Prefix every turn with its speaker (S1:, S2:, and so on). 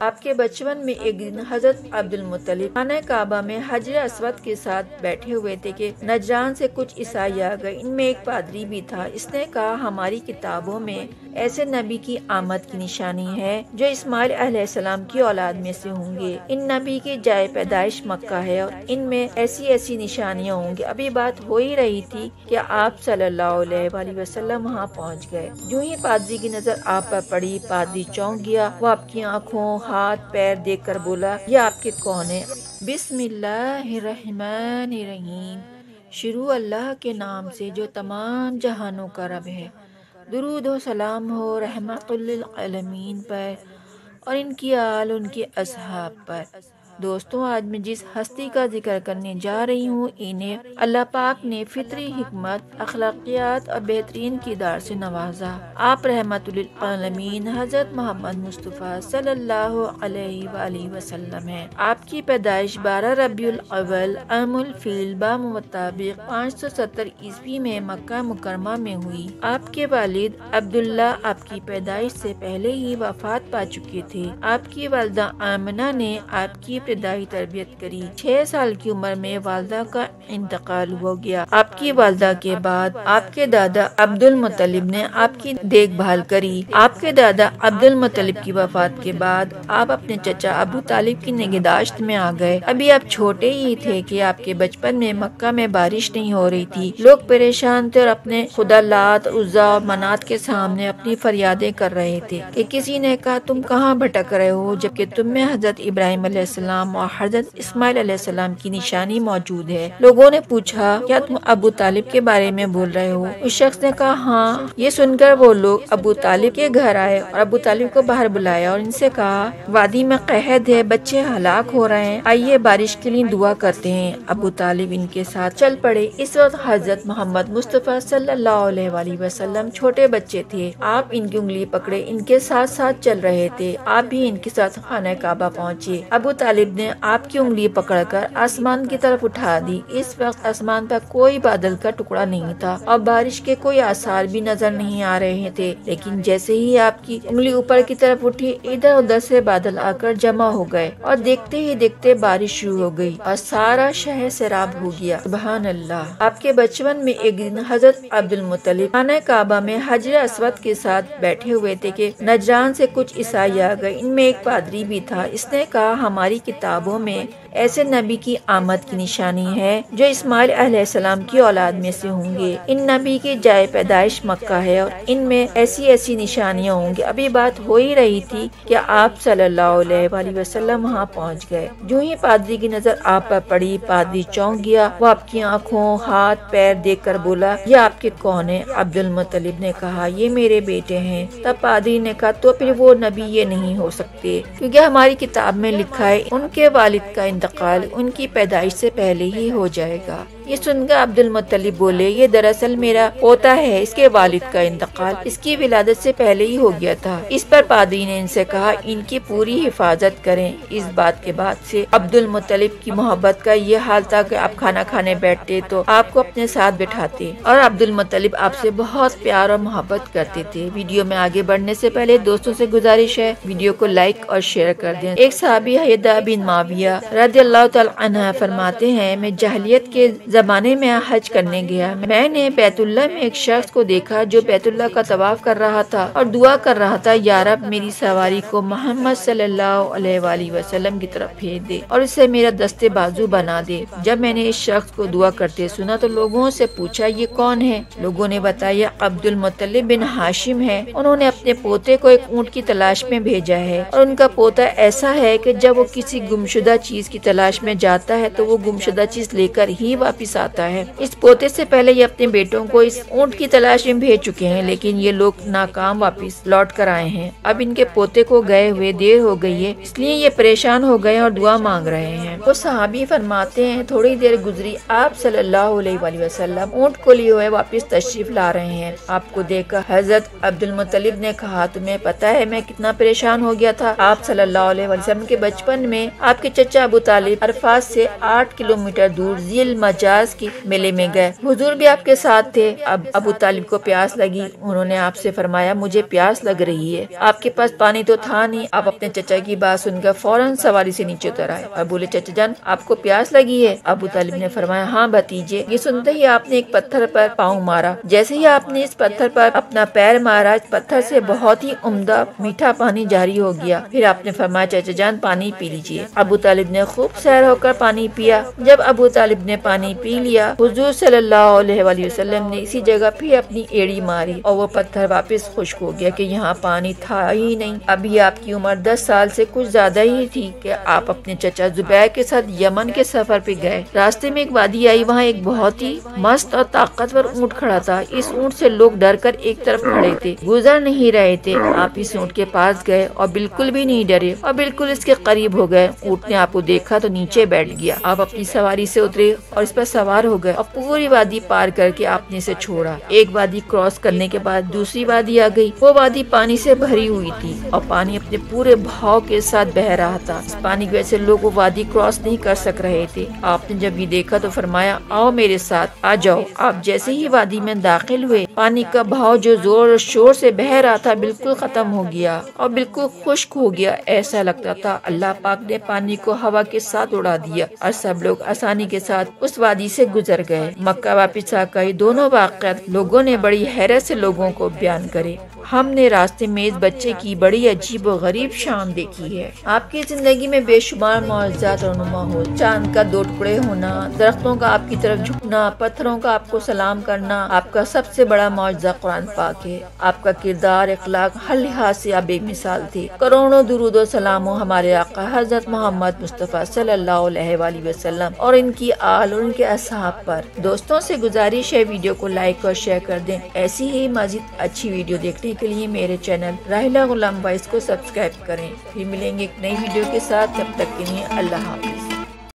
S1: آپ کے بچپن میں ایک دن حضرت عبد المطلب خانہ کعبہ میں حجر اسود کے ساتھ بیٹھے ہوئے تھے کہ نجران سے کچھ عیسائی آ گئے۔ ان میں ایک پادری بھی تھا۔ اس نے کہا، ہماری کتابوں میں ایسے نبی کی آمد کی نشانی ہے جو اسماعیل علیہ السلام کی اولاد میں سے ہوں گے۔ ان نبی کی جائے پیدائش مکہ ہے اور ان میں ایسی ایسی نشانیاں ہوں گی۔ ابھی بات ہو ہی رہی تھی کہ آپ صلی اللہ علیہ وآلہ وسلم وہاں پہنچ گئے۔ جو ہی پادری کی نظر آپ پر پڑی، پادری چونک گیا۔ وہ آپ کی آنکھوں، ہاتھ، پیر دیکھ کر بولا، یہ آپ کے کون ہے؟ بسم اللہ الرحمن الرحیم، شروع اللہ کے نام سے جو تمام جہانوں کا رب ہے۔ درود و سلام ہو رحمت للعالمین پر اور ان کی آل، ان کے اصحاب پر۔ دوستوں، آج میں جس ہستی کا ذکر کرنے جا رہی ہوں، انہیں اللہ پاک نے فطری حکمت، اخلاقیات اور بہترین کردار سے نوازا۔ آپ رحمت للعالمین حضرت محمد مصطفیٰ صلی اللہ علیہ وآلہ وسلم ہیں۔ آپ کی پیدائش 12 ربیع الاول عام الفیل بمطابق 570 عیسوی میں مکہ مکرمہ میں ہوئی۔ آپ کے والد عبداللہ آپ کی پیدائش سے پہلے ہی وفات پا چکے تھے۔ آپ کی والدہ آمنہ نے آپ کی ابتدائی تربیت کری۔ 6 سال کی عمر میں والدہ کا انتقال ہو گیا۔ آپ کی والدہ کے بعد آپ کے دادا عبد المطلب نے آپ کی دیکھ بھال کری۔ آپ کے دادا عبد المطلب کی وفات کے بعد آپ اپنے چچا ابو طالب کی نگہداشت میں آ گئے۔ ابھی آپ چھوٹے ہی تھے کہ آپ کے بچپن میں مکہ میں بارش نہیں ہو رہی تھی۔ لوگ پریشان تھے اور اپنے خدا لات، عزا اور منات کے سامنے اپنی فریادیں کر رہے تھے کہ کسی نے کہا، تم کہاں بھٹک رہے ہو جبکہ تم میں حضرت ابراہیم علیہ السلام اور حضرت اسماعیل علیہ السلام کی نشانی موجود ہے۔ لوگوں نے پوچھا، کیا تم ابو طالب کے بارے میں بول رہے ہو؟ اس شخص نے کہا، ہاں۔ یہ سن کر وہ لوگ ابو طالب کے گھر آئے اور ابو طالب کو باہر بلایا اور ان سے کہا، وادی میں قحط ہے، بچے ہلاک ہو رہے ہیں، آئیے بارش کے لیے دعا کرتے ہیں۔ ابو طالب ان کے ساتھ چل پڑے۔ اس وقت حضرت محمد مصطفیٰ صلی اللہ علیہ وآلہ وسلم چھوٹے بچے تھے۔ آپ ان کی انگلی پکڑے ان کے ساتھ ساتھ چل رہے تھے۔ آپ بھی ان کے ساتھ خانہ کعبہ پہنچے۔ ابو طالب نے آپ کی انگلی پکڑ کر آسمان کی طرف اٹھا دی۔ اس وقت آسمان پر کوئی بادل کا ٹکڑا نہیں تھا اور بارش کے کوئی آثار بھی نظر نہیں آ رہے تھے، لیکن جیسے ہی آپ کی انگلی اوپر کی طرف اٹھی، ادھر ادھر سے بادل آ کر جمع ہو گئے اور دیکھتے ہی دیکھتے بارش شروع ہو گئی اور سارا شہر سیراب ہو گیا۔ سبحان اللہ۔ آپ کے بچپن میں ایک دن حضرت عبد المطلب خانہ کعبہ میں حجر اسود کے ساتھ بیٹھے ہوئے تھے کہ نجران سے کچھ عیسائی آ گئے۔ ان میں ایک پادری بھی تھا۔ اس نے کہا، ہماری کتابوں میں ایسے نبی کی آمد کی نشانی ہے جو اسماعیل علیہ السلام کی اولاد میں سے ہوں گے۔ ان نبی کی جائے پیدائش مکہ ہے اور ان میں ایسی ایسی نشانیاں ہوں گی۔ ابھی بات ہو ہی رہی تھی کہ آپ صلی اللہ علیہ وآلہ وسلم وہاں پہنچ گئے۔ جو ہی پادری کی نظر آپ پر پڑی، پادری چونک گیا۔ وہ آپ کی آنکھوں، ہاتھ، پیر دیکھ کر بولا، یہ آپ کے کون ہے؟ عبد المطلب نے کہا، یہ میرے بیٹے ہیں۔ تب پادری نے کہا، تو پھر وہ نبی یہ نہیں ہو سکتے کیونکہ ہماری کتاب میں لکھا ہے ان کے والد کا انتقال ان کی پیدائش سے پہلے ہی ہو جائے گا۔ یہ سن کر عبد المطلب بولے، یہ دراصل میرا پوتا ہے، اس کے والد کا انتقال اس کی ولادت سے پہلے ہی ہو گیا تھا۔ اس پر پادری نے ان سے کہا، ان کی پوری حفاظت کریں۔ اس بات کے بعد سے عبد المطلب کی محبت کا یہ حال تھا کہ آپ کھانا کھانے بیٹھتے تو آپ کو اپنے ساتھ بٹھاتے اور عبد المطلب آپ سے بہت پیار اور محبت کرتے تھے۔ ویڈیو میں آگے بڑھنے سے پہلے دوستوں سے گزارش ہے، ویڈیو کو لائک اور شیئر کر دیں۔ ایک صحابی حیدہ بن معاویہ رضی اللہ تعالی عنہ فرماتے ہیں، میں جاہلیت کے زمانے میں حج کرنے گیا۔ میں نے بیت اللہ میں ایک شخص کو دیکھا جو بیت اللہ کا طواف کر رہا تھا اور دعا کر رہا تھا، یا رب میری سواری کو محمد صلی اللہ علیہ وآلہ وسلم کی طرف بھیج دے اور اسے میرا دستے بازو بنا دے۔ جب میں نے اس شخص کو دعا کرتے سنا تو لوگوں سے پوچھا، یہ کون ہے؟ لوگوں نے بتایا، عبد المطلب بن ہاشم ہے۔ انہوں نے اپنے پوتے کو ایک اونٹ کی تلاش میں بھیجا ہے اور ان کا پوتا ایسا ہے کہ جب وہ کسی گمشدہ چیز کی تلاش میں جاتا ہے تو وہ گمشدہ چیز لے کر ہی واپس آتا ہے۔ اس پوتے سے پہلے یہ اپنے بیٹوں کو اس اونٹ کی تلاش میں بھیج چکے ہیں، لیکن یہ لوگ ناکام واپس لوٹ کر آئے ہیں۔ اب ان کے پوتے کو گئے ہوئے دیر ہو گئی ہے، اس لیے یہ پریشان ہو گئے اور دعا مانگ رہے ہیں۔ وہ صحابی فرماتے ہیں، تھوڑی دیر گزری، آپ صلی اللہ علیہ وآلہ وسلم اونٹ کو لیے ہوئے واپس تشریف لا رہے ہیں۔ آپ کو دیکھ کر حضرت عبد المطلب نے کہا، تمہیں پتا ہے میں کتنا پریشان ہو گیا تھا؟ آپ صلی اللہ علیہ وسلم کے بچپن میں آپ کے چچا ابو طالب عرفات سے 8 کلومیٹر دور ذی المجاز پیاس کے میلے میں گئے، حضور بھی آپ کے ساتھ تھے۔ اب ابو طالب کو پیاس لگی، انہوں نے آپ سے فرمایا مجھے پیاس لگ رہی ہے، آپ کے پاس پانی تو تھا نہیں۔ آپ اپنے چچا کی بات سن کر فوراً سواری سے نیچے اتر آئے اور بولے چچا جان آپ کو پیاس لگی ہے؟ ابو طالب نے فرمایا ہاں بھتیجے۔ یہ سنتے ہی آپ نے ایک پتھر پر پاؤں مارا، جیسے ہی آپ نے اس پتھر پر اپنا پیر مارا اس پتھر سے بہت ہی عمدہ میٹھا پانی جاری ہو گیا۔ پھر آپ نے فرمایا چچا جان پانی پی لیجیے۔ ابو طالب نے خوب سیر ہو کر پانی پیا۔ جب ابو طالب نے پانی پی لیا، حضور صلی اللہ علیہ وآلہ وسلم نے اسی جگہ پھر اپنی ایڑی ماری اور وہ پتھر واپس خشک ہو گیا کہ یہاں پانی تھا ہی نہیں۔ ابھی آپ کی عمر 10 سال سے کچھ زیادہ ہی تھی کہ آپ اپنے چچا زبیر کے ساتھ یمن کے سفر پہ گئے۔ راستے میں ایک وادی آئی، وہاں ایک بہت ہی مست اور طاقتور اونٹ کھڑا تھا۔ اس اونٹ سے لوگ ڈر کر ایک طرف کھڑے تھے، گزر نہیں رہے تھے۔ آپ اس اونٹ کے پاس گئے اور بالکل بھی نہیں ڈرے اور بالکل اس کے قریب ہو گئے۔ اونٹ نے آپ کو دیکھا تو نیچے بیٹھ گیا۔ آپ اپنی سواری سے اترے اور اس پر سوار ہو گئے اور پوری وادی پار کر کے آپ نے اسے چھوڑا۔ ایک وادی کراس کرنے کے بعد دوسری وادی آ گئی۔ وہ وادی پانی سے بھری ہوئی تھی اور پانی اپنے پورے بہاؤ کے ساتھ بہ رہا تھا۔ اس پانی کی وجہ سے لوگ وہ وادی کراس نہیں کر سک رہے تھے۔ آپ نے جب یہ دیکھا تو فرمایا آؤ میرے ساتھ آ جاؤ۔ آپ جیسے ہی وادی میں داخل ہوئے، پانی کا بہاؤ جو زور اور شور سے بہ رہا تھا بالکل ختم ہو گیا اور بالکل خشک ہو گیا۔ ایسا لگتا تھا اللہ پاک نے پانی کو ہوا کے ساتھ اڑا دیا اور سب لوگ آسانی کے ساتھ اس وادی سے گزر گئے۔ مکہ واپس آ کر دونوں واقعات لوگوں نے بڑی حیرت سے لوگوں کو بیان کرے۔ ہم نے راستے میں اس بچے کی بڑی عجیب و غریب شان دیکھی ہے۔ آپ کی زندگی میں بے شمار معجزات رونما ہو، چاند کا 2 ٹکڑے ہونا، درختوں کا آپ کی طرف جھکنا، پتھروں کا آپ کو سلام کرنا، آپ کا سب سے بڑا معجزہ قرآن پاک ہے۔ آپ کا کردار اخلاق ہر لحاظ سے آپ بے مثال تھے۔ کروڑوں درود و سلام ہو ہمارے آقا حضرت محمد مصطفیٰ صلی اللہ علیہ وآلہ وسلم اور ان کی آل اور ان کے اصحاب پر۔ دوستوں سے گزارش ہے ویڈیو کو لائک اور شیئر کر دیں۔ ایسی ہی مزید اچھی ویڈیو دیکھنے کے لیے میرے چینل راحلہ غلام وائس کو سبسکرائب کریں۔ پھر ملیں گے ایک نئی ویڈیو کے ساتھ، تب تک کے لیے اللہ حافظ۔